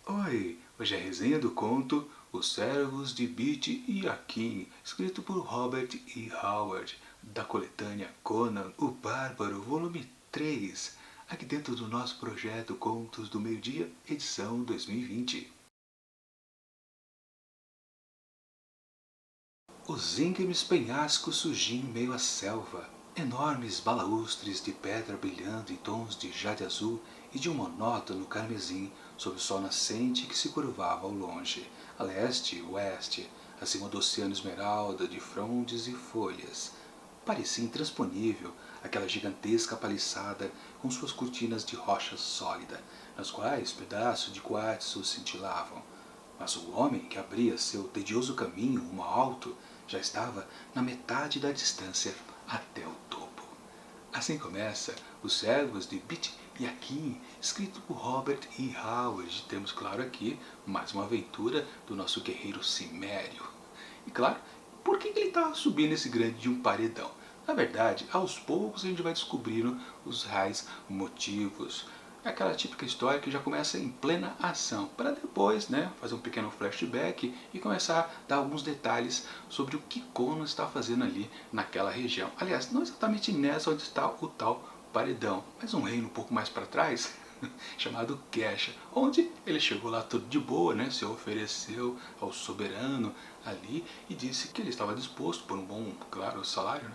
Oi, hoje é a resenha do conto Os Servos de Beatty e Akin, escrito por Robert E. Howard, da coletânea Conan o Bárbaro, volume 3, aqui dentro do nosso projeto Contos do Meio-Dia, edição 2020. Os íngremes penhascos surgiam em meio à selva, enormes balaústres de pedra brilhando em tons de jade azul e de um monótono carmesim sob o sol nascente que se curvava ao longe, a leste e oeste, acima do oceano esmeralda de frondes e folhas. Parecia intransponível aquela gigantesca paliçada com suas cortinas de rocha sólida, nas quais pedaços de quartzo cintilavam. Mas o homem que abria seu tedioso caminho rumo ao alto já estava na metade da distância até o topo. Assim começa Os Servos de Beatty e Akin, escrito por Robert E. Howard. Temos, claro, aqui mais uma aventura do nosso guerreiro Cimério. E, claro, por que ele está subindo esse grande de um paredão? Na verdade, aos poucos a gente vai descobrindo os reais motivos. É aquela típica história que já começa em plena ação, para depois, fazer um pequeno flashback e começar a dar alguns detalhes sobre o que Conan está fazendo ali naquela região. Aliás, não exatamente nessa onde está o tal paredão, mas um reino um pouco mais para trás, chamado Kesha, onde ele chegou lá tudo de boa, se ofereceu ao soberano ali e disse que ele estava disposto, por um bom, claro, salário,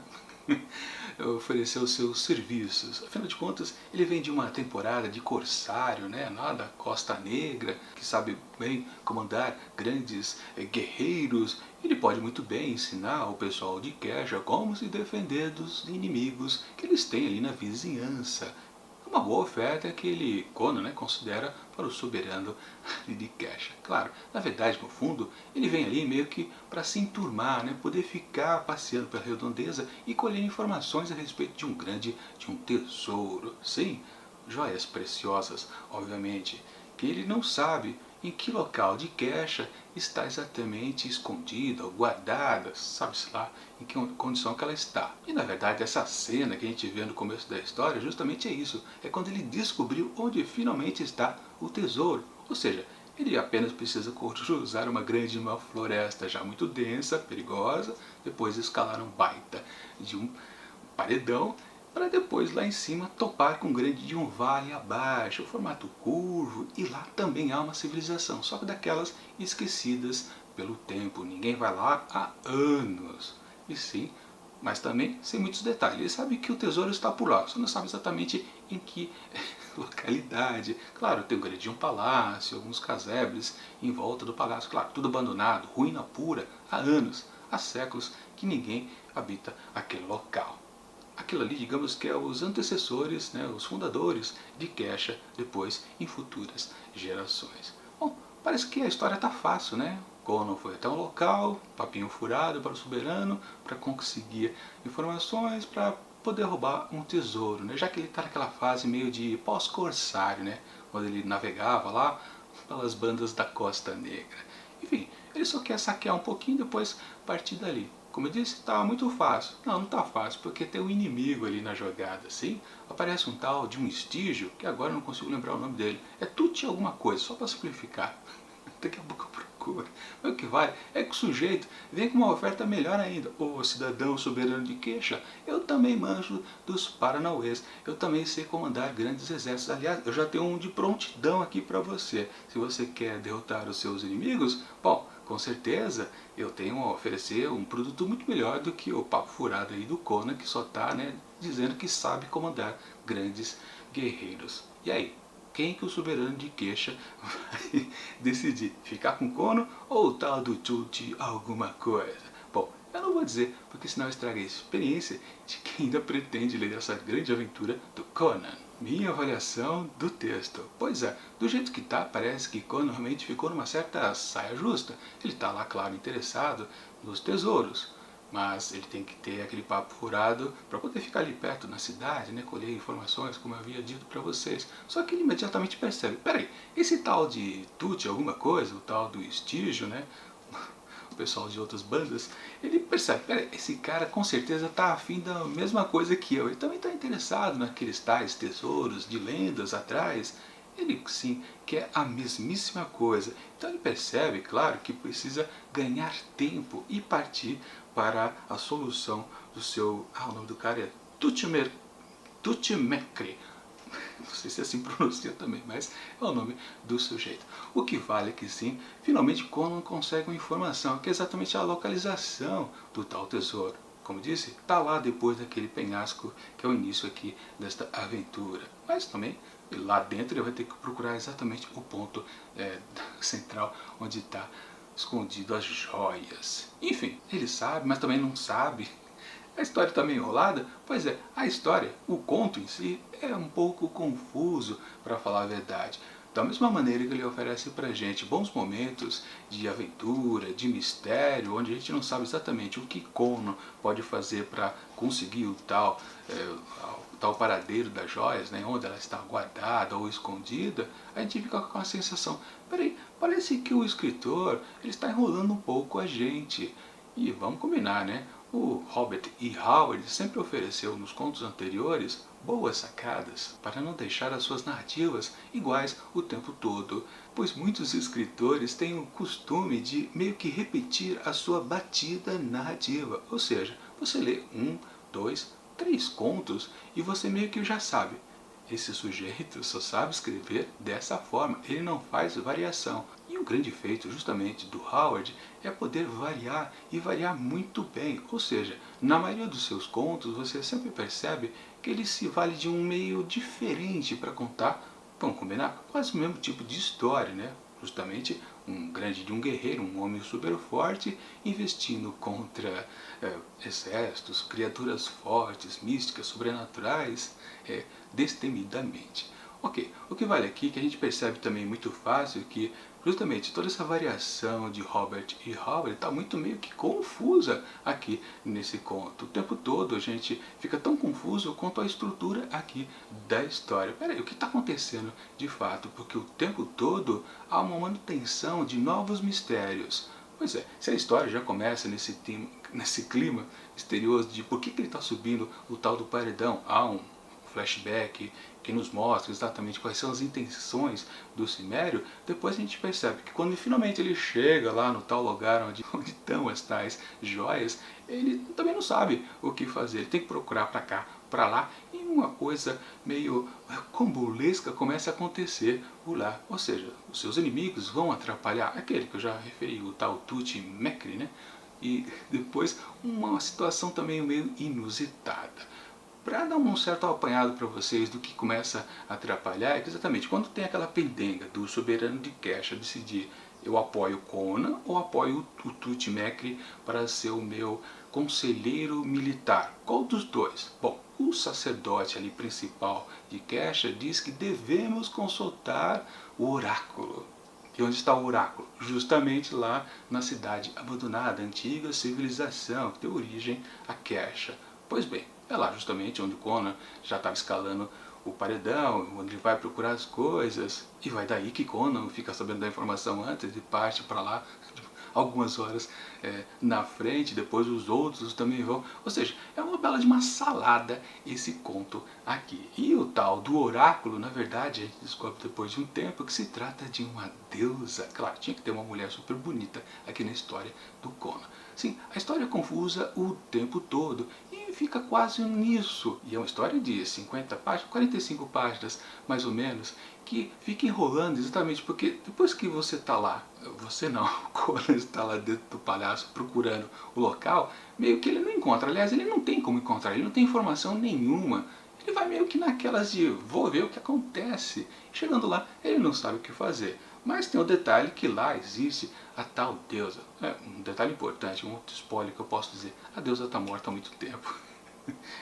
oferecer os seus serviços. Afinal de contas, ele vem de uma temporada de corsário, lá da Costa Negra, que sabe bem comandar grandes guerreiros. Ele pode muito bem ensinar o pessoal de Kesha como se defender dos inimigos que eles têm ali na vizinhança. Uma boa oferta que ele, Conan, considera para o soberano de Kesha. Claro, na verdade, no fundo, ele vem ali meio que para se enturmar, poder ficar passeando pela redondeza e colher informações a respeito de um tesouro. Sim, joias preciosas, obviamente, que ele não sabe em que local de Kesha está exatamente escondida ou guardada, sabe-se lá em que condição que ela está. E na verdade essa cena que a gente vê no começo da história justamente é isso, é quando ele descobriu onde finalmente está o tesouro, ou seja, ele apenas precisa cruzar uma floresta já muito densa, perigosa, depois escalar um baita de um paredão, para depois lá em cima topar com o grande de um vale abaixo, o formato curvo, e lá também há uma civilização, só que daquelas esquecidas pelo tempo, ninguém vai lá há anos, e sim, mas também sem muitos detalhes. Ele sabe que o tesouro está por lá, só não sabe exatamente em que localidade. Claro, tem o grande de um palácio, alguns casebres em volta do palácio, claro, tudo abandonado, ruína pura, há anos, há séculos que ninguém habita aquele local. Aquilo ali, digamos que é os antecessores, os fundadores de Kesha, depois em futuras gerações. Bom, parece que a história está fácil, Conan foi até um local, papinho furado para o soberano, para conseguir informações, para poder roubar um tesouro, já que ele está naquela fase meio de pós-corsário, quando ele navegava lá pelas bandas da Costa Negra. Enfim, ele só quer saquear um pouquinho e depois partir dali. Como eu disse, está muito fácil. Não, não está fácil, porque tem um inimigo ali na jogada, sim? Aparece um tal de um estígio, que agora eu não consigo lembrar o nome dele. É Tuti alguma coisa, só para simplificar. Daqui a pouco eu procuro. Mas o que vale é que o sujeito vem com uma oferta melhor ainda. Ô cidadão soberano de Kesha, eu também manjo dos Paranauês. Eu também sei comandar grandes exércitos. Aliás, eu já tenho um de prontidão aqui para você. Se você quer derrotar os seus inimigos, bom, com certeza eu tenho a oferecer um produto muito melhor do que o papo furado aí do Conan, que só está dizendo que sabe comandar grandes guerreiros. E aí? Quem que o soberano de Kesha vai decidir? Ficar com Conan ou o tal do Tuti alguma coisa? Bom, eu não vou dizer, porque senão estraga a experiência de quem ainda pretende ler essa grande aventura do Conan. Minha avaliação do texto. Pois é, do jeito que tá, parece que Conan realmente ficou numa certa saia justa. Ele tá lá, claro, interessado nos tesouros, mas ele tem que ter aquele papo furado para poder ficar ali perto na cidade, colher informações, como eu havia dito para vocês. Só que ele imediatamente percebe, peraí, esse tal de Tuti alguma coisa, o tal do Estígio, o pessoal de outras bandas, ele percebe, peraí, esse cara com certeza está afim da mesma coisa que eu, ele também está interessado naqueles tais tesouros de lendas atrás. ele sim quer a mesmíssima coisa. Então ele percebe, claro, que precisa ganhar tempo e partir para a solução do seu... o nome do cara é Tutmekri. Não sei se assim pronuncia também, mas é o nome do sujeito. O que vale é que sim, finalmente Conan consegue uma informação, que é exatamente a localização do tal tesouro. Como disse, está lá depois daquele penhasco, que é o início aqui desta aventura. Mas também, lá dentro, ele vai ter que procurar exatamente o ponto central, onde está escondido as joias. Enfim, ele sabe, mas também não sabe. A história está meio enrolada? Pois é, a história, o conto em si, é um pouco confuso, para falar a verdade. Da mesma maneira que ele oferece pra gente bons momentos de aventura, de mistério, onde a gente não sabe exatamente o que Conan pode fazer para conseguir o tal paradeiro das joias, né, onde ela está guardada ou escondida, a gente fica com a sensação, peraí, parece que o escritor ele está enrolando um pouco a gente. E vamos combinar, né? O Robert E. Howard sempre ofereceu nos contos anteriores boas sacadas para não deixar as suas narrativas iguais o tempo todo, pois muitos escritores têm o costume de meio que repetir a sua batida narrativa, ou seja, você lê 1, 2, 3 contos e você meio que já sabe. Esse sujeito só sabe escrever dessa forma, ele não faz variação. E o grande feito justamente do Howard é poder variar e variar muito bem. Ou seja, na maioria dos seus contos você sempre percebe que ele se vale de um meio diferente para contar, vamos combinar, quase o mesmo tipo de história, né? Justamente um guerreiro, um homem super forte, investindo contra exércitos, criaturas fortes, místicas, sobrenaturais, destemidamente. Ok, o que vale aqui é que a gente percebe também muito fácil que justamente toda essa variação de Robert E. Howard está muito meio que confusa aqui nesse conto. O tempo todo a gente fica tão confuso quanto a estrutura aqui da história. Peraí, o que está acontecendo de fato? Porque o tempo todo há uma manutenção de novos mistérios. Pois é, se a história já começa nesse clima misterioso de por que ele está subindo o tal do paredão, há um flashback que nos mostra exatamente quais são as intenções do Cimério, depois a gente percebe que quando finalmente ele chega lá no tal lugar onde estão as tais joias, ele também não sabe o que fazer, ele tem que procurar para cá, para lá, e uma coisa meio combolesca começa a acontecer por lá. Ou seja, os seus inimigos vão atrapalhar aquele que eu já referi, o tal Tutmekri, né? E depois uma situação também meio inusitada. Para dar um certo apanhado para vocês do que começa a atrapalhar, é que exatamente quando tem aquela pendenga do soberano de Kesha decidir eu apoio Conan ou apoio o Tutmekri para ser o meu conselheiro militar. Qual dos dois? Bom, o sacerdote ali principal de Kesha diz que devemos consultar o oráculo. E onde está o oráculo? Justamente lá na cidade abandonada, antiga civilização que deu origem a Kesha. Pois bem, é lá justamente onde o Conan já estava escalando o paredão, onde ele vai procurar as coisas. E vai daí que Conan fica sabendo da informação antes e parte para lá algumas horas na frente, depois os outros também vão. Ou seja, é uma bela de uma salada esse conto aqui. E o tal do oráculo, na verdade, a gente descobre depois de um tempo que se trata de uma deusa. Claro, tinha que ter uma mulher super bonita aqui na história do Conan. Sim, a história é confusa o tempo todo e fica quase nisso. E é uma história de 50 páginas, 45 páginas mais ou menos, que fica enrolando exatamente porque depois que você está lá, você não, o Conan está lá dentro do palhaço procurando o local, meio que ele não encontra. Aliás, ele não tem como encontrar, ele não tem informação nenhuma. Ele vai meio que naquelas de vou ver o que acontece. Chegando lá, ele não sabe o que fazer. Mas tem o detalhe que lá existe a tal deusa. Um detalhe importante, um outro spoiler que eu posso dizer. A deusa está morta há muito tempo.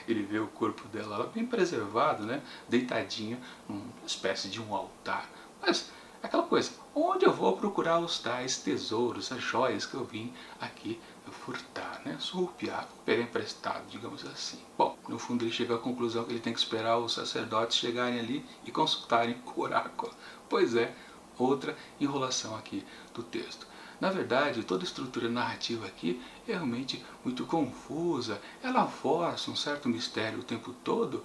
Ele vê o corpo dela lá bem preservado, né? Deitadinho numa espécie de um altar. Mas aquela coisa, onde eu vou procurar os tais tesouros, as joias que eu vim aqui furtar, né? Surrupiar, pegar emprestado, digamos assim. Bom, no fundo ele chega à conclusão que ele tem que esperar os sacerdotes chegarem ali e consultarem o oráculo. Pois é, outra enrolação aqui do texto. Na verdade, toda a estrutura narrativa aqui é realmente muito confusa. Ela força um certo mistério o tempo todo,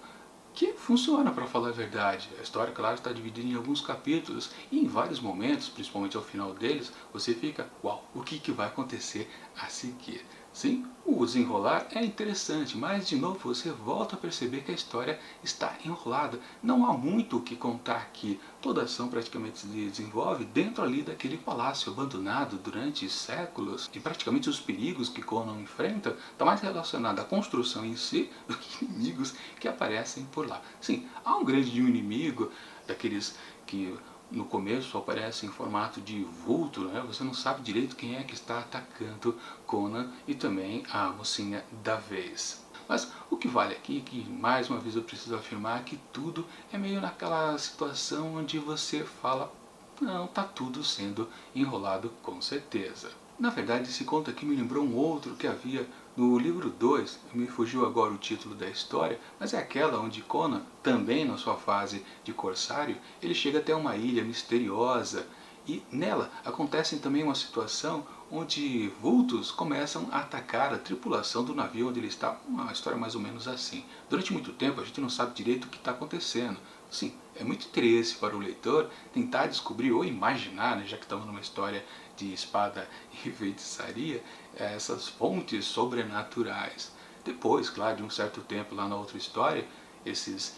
que funciona, para falar a verdade. A história, claro, está dividida em alguns capítulos e em vários momentos, principalmente ao final deles, você fica, uau, o que vai acontecer a seguir? Sim, o desenrolar é interessante, mas de novo você volta a perceber que a história está enrolada. Não há muito o que contar aqui. Toda a ação praticamente se desenvolve dentro ali daquele palácio abandonado durante séculos, e praticamente os perigos que Conan enfrenta está mais relacionado à construção em si do que inimigos que aparecem por lá. Sim, há um grande inimigo, daqueles que no começo aparece em formato de vulto, né? Você não sabe direito quem é que está atacando Conan e também a mocinha da vez. Mas o que vale aqui, que mais uma vez eu preciso afirmar, que tudo é meio naquela situação onde você fala, não, tá tudo sendo enrolado com certeza. Na verdade, esse conto aqui me lembrou um outro que havia no livro 2, me fugiu agora o título da história, mas é aquela onde Conan, também na sua fase de corsário, ele chega até uma ilha misteriosa e nela acontece também uma situação onde vultos começam a atacar a tripulação do navio onde ele está. Uma história mais ou menos assim. Durante muito tempo a gente não sabe direito o que está acontecendo. Sim, é muito interesse para o leitor tentar descobrir ou imaginar, né, já que estamos numa história de espada e feitiçaria, essas fontes sobrenaturais. Depois, claro, de um certo tempo lá na outra história, esses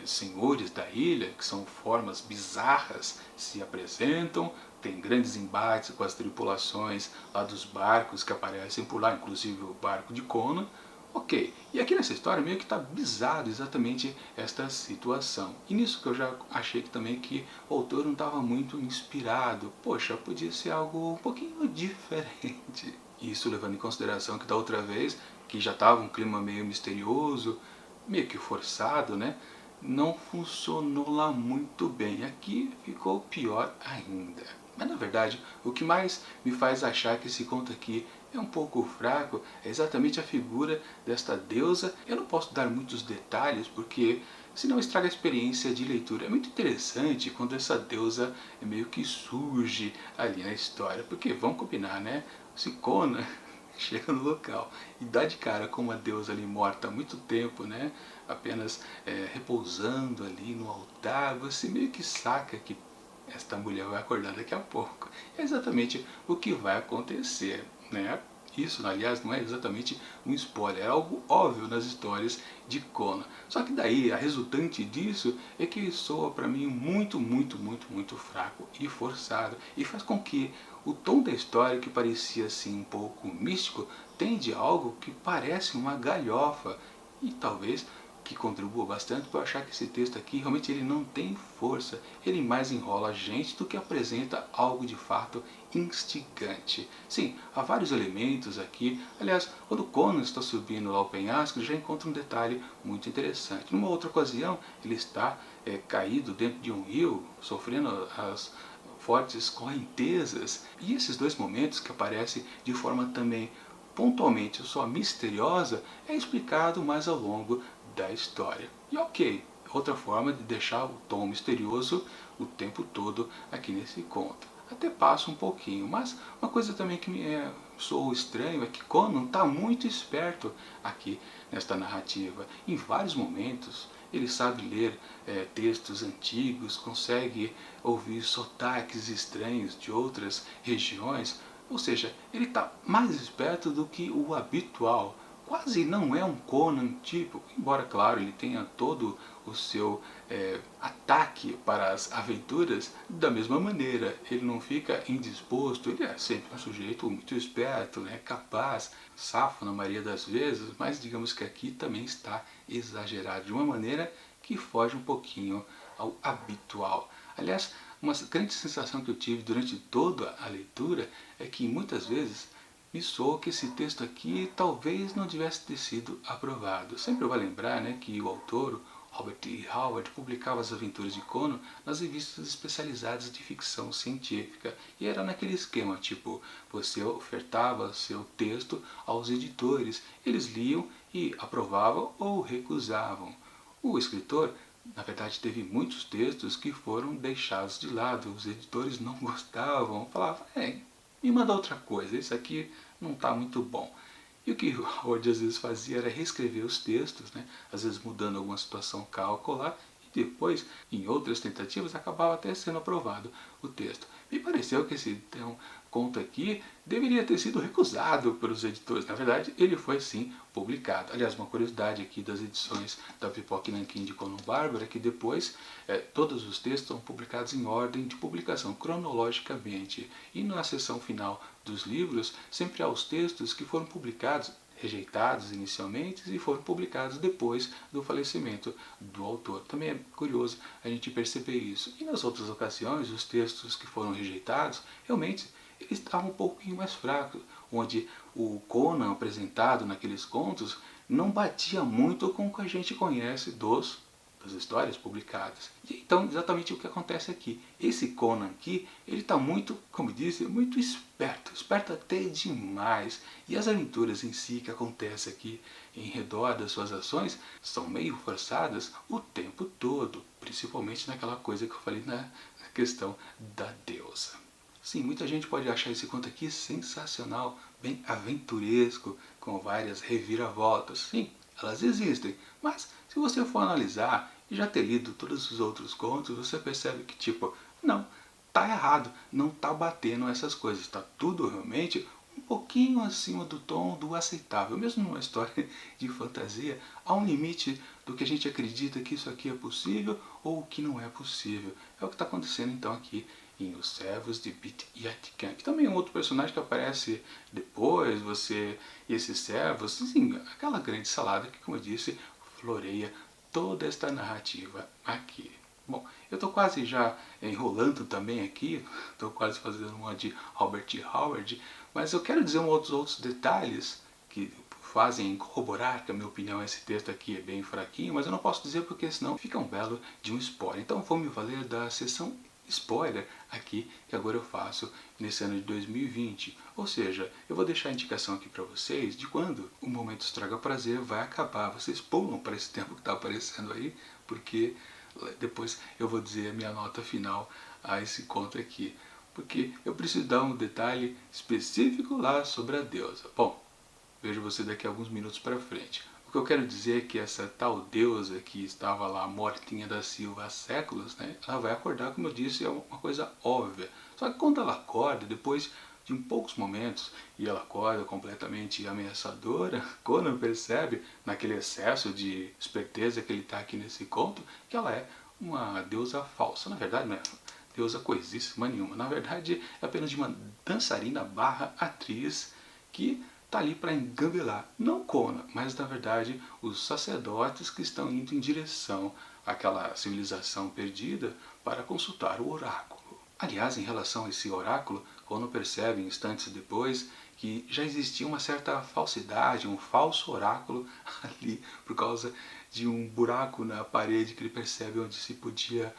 senhores da ilha, que são formas bizarras, se apresentam, tem grandes embates com as tripulações lá dos barcos que aparecem por lá, inclusive o barco de Conan. Ok, e aqui nessa história meio que está bizarro exatamente esta situação. E nisso que eu já achei que também que o autor não estava muito inspirado. Poxa, podia ser algo um pouquinho diferente. Isso levando em consideração que da outra vez, que já estava um clima meio misterioso, meio que forçado, né? Não funcionou lá muito bem. Aqui ficou pior ainda. Mas na verdade, o que mais me faz achar que esse conto aqui é um pouco fraco é exatamente a figura desta deusa. Eu não posso dar muitos detalhes porque senão estraga a experiência de leitura. É muito interessante quando essa deusa meio que surge ali na história, porque vamos combinar, né? Se Conan chega no local e dá de cara com uma deusa ali morta há muito tempo, né? Apenas repousando ali no altar, você meio que saca que esta mulher vai acordar daqui a pouco. É exatamente o que vai acontecer, né? Isso, aliás, não é exatamente um spoiler, é algo óbvio nas histórias de Conan. Só que daí, a resultante disso é que soa para mim muito fraco e forçado. E faz com que o tom da história, que parecia assim um pouco místico, tende a algo que parece uma galhofa. E talvez que contribua bastante para eu achar que esse texto aqui realmente ele não tem força, ele mais enrola a gente do que apresenta algo de fato instigante. Sim, há vários elementos aqui, aliás, quando Conan está subindo lá o penhasco, já encontra um detalhe muito interessante. Numa outra ocasião, ele está caído dentro de um rio, sofrendo as fortes correntezas, e esses dois momentos que aparecem de forma também pontualmente só misteriosa, é explicado mais ao longo da história. E ok, outra forma de deixar o tom misterioso o tempo todo aqui nesse conto. Até passa um pouquinho, mas uma coisa também que me soou estranho é que Conan está muito esperto aqui nesta narrativa. Em vários momentos ele sabe ler textos antigos, consegue ouvir sotaques estranhos de outras regiões, ou seja, ele está mais esperto do que o habitual. Quase não é um Conan tipo, embora claro ele tenha todo o seu ataque para as aventuras, da mesma maneira ele não fica indisposto, ele é sempre um sujeito muito esperto, né, capaz, safo na maioria das vezes, mas digamos que aqui também está exagerado de uma maneira que foge um pouquinho ao habitual. Aliás, uma grande sensação que eu tive durante toda a leitura é que muitas vezes me soou que esse texto aqui talvez não tivesse ter sido aprovado. Sempre vai lembrar, né, que o autor, Robert E. Howard, publicava as aventuras de Conan nas revistas especializadas de ficção científica. E era naquele esquema, tipo, você ofertava seu texto aos editores, eles liam e aprovavam ou recusavam. O escritor, na verdade, teve muitos textos que foram deixados de lado, os editores não gostavam, falavam, me manda outra coisa, isso aqui não está muito bom. E o que o Howard às vezes fazia era reescrever os textos, né? Às vezes mudando alguma situação calcular, e depois, em outras tentativas, acabava até sendo aprovado o texto. Me pareceu que esse conto aqui deveria ter sido recusado pelos editores. Na verdade, ele foi sim publicado. Aliás, uma curiosidade aqui das edições da Pipoca e Nanquim de Conan Bárbaro é que depois todos os textos são publicados em ordem de publicação, cronologicamente. E na seção final dos livros, sempre há os textos que foram publicados, rejeitados inicialmente e foram publicados depois do falecimento do autor. Também é curioso a gente perceber isso. E nas outras ocasiões, os textos que foram rejeitados, realmente eles estavam um pouquinho mais fracos, onde o Conan apresentado naqueles contos não batia muito com o que a gente conhece das histórias publicadas. E então, exatamente o que acontece aqui. Esse Conan aqui, ele está muito, como disse, muito esperto, esperto até demais. E as aventuras em si que acontecem aqui em redor das suas ações são meio forçadas o tempo todo, principalmente naquela coisa que eu falei na questão da deusa. Sim, muita gente pode achar esse conto aqui sensacional, bem aventuresco, com várias reviravoltas. Sim, elas existem, mas se você for analisar e já ter lido todos os outros contos, você percebe que tipo, não, tá errado, não tá batendo essas coisas, tá tudo realmente um pouquinho acima do tom do aceitável. Mesmo numa história de fantasia, há um limite do que a gente acredita que isso aqui é possível ou o que não é possível. É o que está acontecendo então aqui em Os Servos de Bit Yatkan, que também é um outro personagem que aparece depois, e esses servos, sim, aquela grande salada que, como eu disse, floreia toda esta narrativa aqui. Bom, eu estou quase já enrolando também aqui, estou quase fazendo uma de Robert Howard, mas eu quero dizer outros detalhes que fazem corroborar que a minha opinião esse texto aqui é bem fraquinho, mas eu não posso dizer porque senão fica um belo de um spoiler. Então vou me valer da sessão spoiler aqui que agora eu faço nesse ano de 2020. Ou seja, eu vou deixar a indicação aqui para vocês de quando o Momento Estraga Prazer vai acabar. Vocês pulam para esse tempo que está aparecendo aí, porque depois eu vou dizer a minha nota final a esse conto aqui. Porque eu preciso dar um detalhe específico lá sobre a deusa. Bom, vejo você daqui a alguns minutos para frente. O que eu quero dizer é que essa tal deusa que estava lá mortinha da Silva há séculos, né, ela vai acordar, como eu disse, é uma coisa óbvia. Só que quando ela acorda, depois de poucos momentos, e ela acorda completamente ameaçadora, Conan percebe, naquele excesso de esperteza que ele está aqui nesse conto, que ela é uma deusa falsa. Na verdade, não é deusa coisíssima nenhuma. Na verdade, é apenas de uma dançarina barra atriz que está ali para engambelar, não Conan, mas na verdade os sacerdotes que estão indo em direção àquela civilização perdida para consultar o oráculo. Aliás, em relação a esse oráculo, Conan percebe instantes depois que já existia uma certa falsidade, um falso oráculo ali, por causa de um buraco na parede que ele percebe onde se podia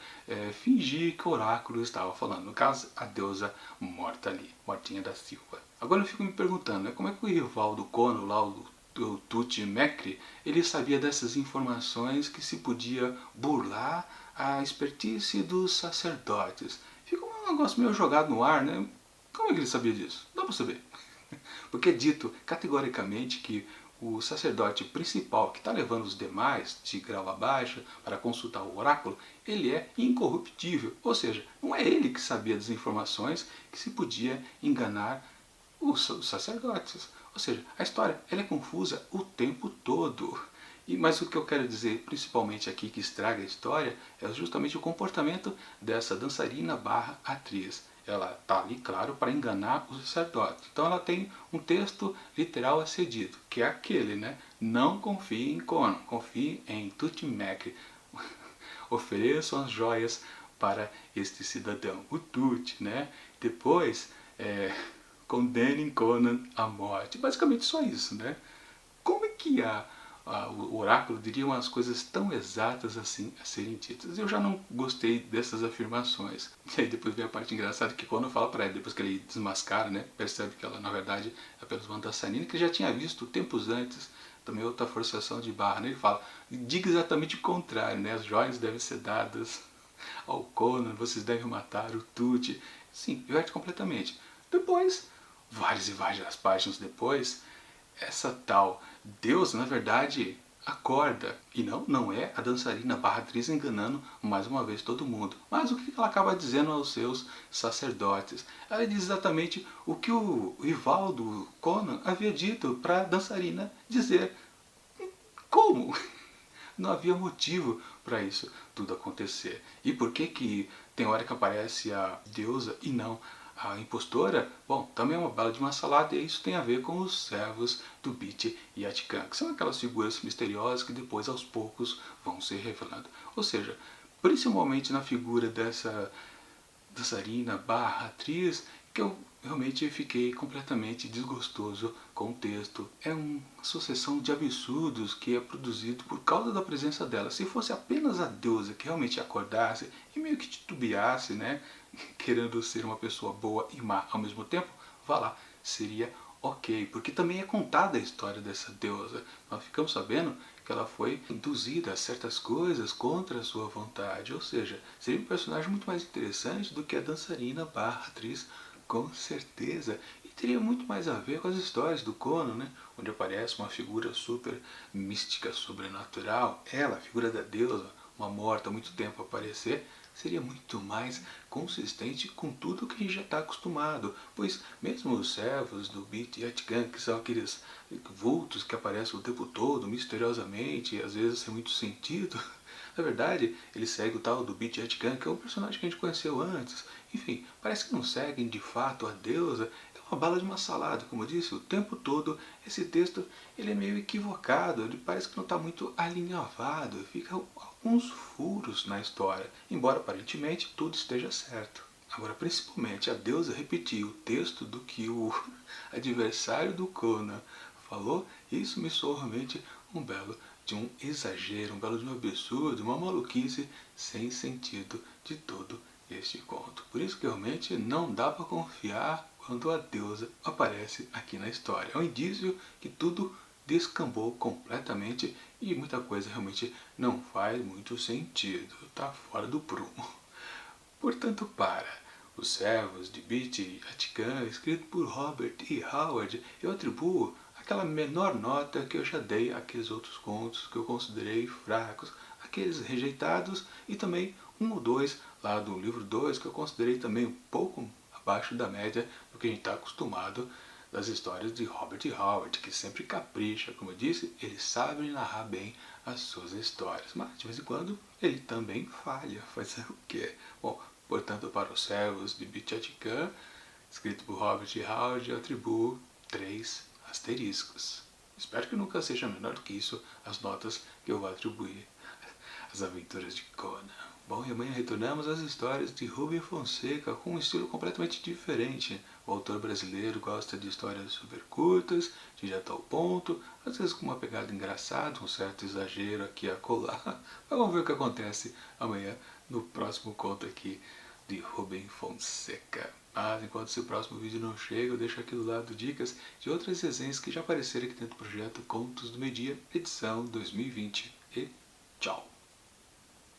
fingir que o oráculo estava falando. No caso, a deusa morta ali, mortinha da Silva. Agora eu fico me perguntando, né, como é que o rival do Conan, lá, o Tuti Mekri, ele sabia dessas informações que se podia burlar a expertise dos sacerdotes? Fica um negócio meio jogado no ar, né? Como é que ele sabia disso? Não dá pra saber. Porque é dito categoricamente que o sacerdote principal que está levando os demais de grau abaixo para consultar o oráculo, ele é incorruptível. Ou seja, não é ele que sabia das informações que se podia enganar os sacerdotes. Ou seja, a história ela é confusa o tempo todo. Mas o que eu quero dizer principalmente aqui que estraga a história é justamente o comportamento dessa dançarina barra atriz. Ela está ali, claro, para enganar o sacerdote. Então ela tem um texto literal a ser dito, que é aquele, né? Não confie em Conan, confie em Tutmec. Ofereçam as joias para este cidadão, o Tut, né? Depois, condenem Conan à morte. Basicamente só isso, né? Como é que o oráculo diria umas coisas tão exatas assim a serem ditas? Eu já não gostei dessas afirmações. E aí depois vem a parte engraçada que quando fala para ele, depois que ele desmascara, né, percebe que ela na verdade é apenas uma dançarina que ele já tinha visto tempos antes, também outra forçação de barra, né? Ele fala, diga exatamente o contrário, né? As joias devem ser dadas ao Conan, vocês devem matar o Tuti. Sim, inverte completamente. Depois, várias e várias páginas depois, essa tal deusa, na verdade, acorda. E não é a dançarina barra atriz enganando mais uma vez todo mundo. Mas o que ela acaba dizendo aos seus sacerdotes? Ela diz exatamente o que o Ivaldo Conan havia dito para a dançarina dizer. Como? Não havia motivo para isso tudo acontecer. E por que que tem hora que aparece a deusa e não a impostora? Bom, também é uma bala de uma salada e isso tem a ver com os servos do Bit e Atikan, que são aquelas figuras misteriosas que depois aos poucos vão se revelando. Ou seja, principalmente na figura dessa dançarina barra atriz, que eu realmente fiquei completamente desgostoso com o texto. É uma sucessão de absurdos que é produzido por causa da presença dela. Se fosse apenas a deusa que realmente acordasse e meio que titubeasse, né, querendo ser uma pessoa boa e má ao mesmo tempo, vá lá, seria ok, porque também é contada a história dessa deusa. Nós ficamos sabendo que ela foi induzida a certas coisas contra a sua vontade, ou seja, seria um personagem muito mais interessante do que a dançarina barra atriz, com certeza. E teria muito mais a ver com as histórias do Conan, né? Onde aparece uma figura super mística, sobrenatural, ela, a figura da deusa, uma morta há muito tempo aparecer, seria muito mais consistente com tudo que a gente já está acostumado, pois mesmo os servos do Bit e Atikan, que são aqueles vultos que aparecem o tempo todo, misteriosamente, e às vezes sem muito sentido, na verdade, ele segue o tal do Bit Atikan, que é um personagem que a gente conheceu antes. Enfim, parece que não seguem de fato a deusa. É uma bala de uma salada, como eu disse, o tempo todo esse texto ele é meio equivocado, ele parece que não está muito alinhavado, fica alguns furos na história, embora aparentemente tudo esteja certo. Agora, principalmente, a deusa repetir o texto do que o adversário do Conan falou, isso me soa realmente um belo de um exagero, um belo de um absurdo, uma maluquice sem sentido de todo este conto. Por isso que realmente não dá para confiar quando a deusa aparece aqui na história. É um indício que tudo descambou completamente e muita coisa realmente não faz muito sentido, está fora do prumo. Portanto, para Os Servos de Bit e Atikan, escrito por Robert E. Howard, eu atribuo aquela menor nota que eu já dei àqueles outros contos que eu considerei fracos, aqueles rejeitados e também um ou dois lá do livro 2 que eu considerei também um pouco abaixo da média do que a gente está acostumado das histórias de Robert E. Howard, que sempre capricha, como eu disse, ele sabe narrar bem as suas histórias, mas de vez em quando ele também falha, fazer o quê? Bom, portanto, para Os Servos de Bit Atikan, escrito por Robert E. Howard, eu atribuo 3 asteriscos. Espero que nunca seja menor do que isso as notas que eu vou atribuir às aventuras de Conan. Bom, e amanhã retornamos às histórias de Rubem Fonseca com um estilo completamente diferente. O autor brasileiro gosta de histórias super curtas, direto ao ponto, às vezes com uma pegada engraçada, um certo exagero aqui a colar. Mas vamos ver o que acontece amanhã no próximo conto aqui de Rubem Fonseca. Mas enquanto esse próximo vídeo não chega, eu deixo aqui do lado dicas de outras resenhas que já apareceram aqui dentro do projeto Contos do Meio Dia, edição 2020. E tchau!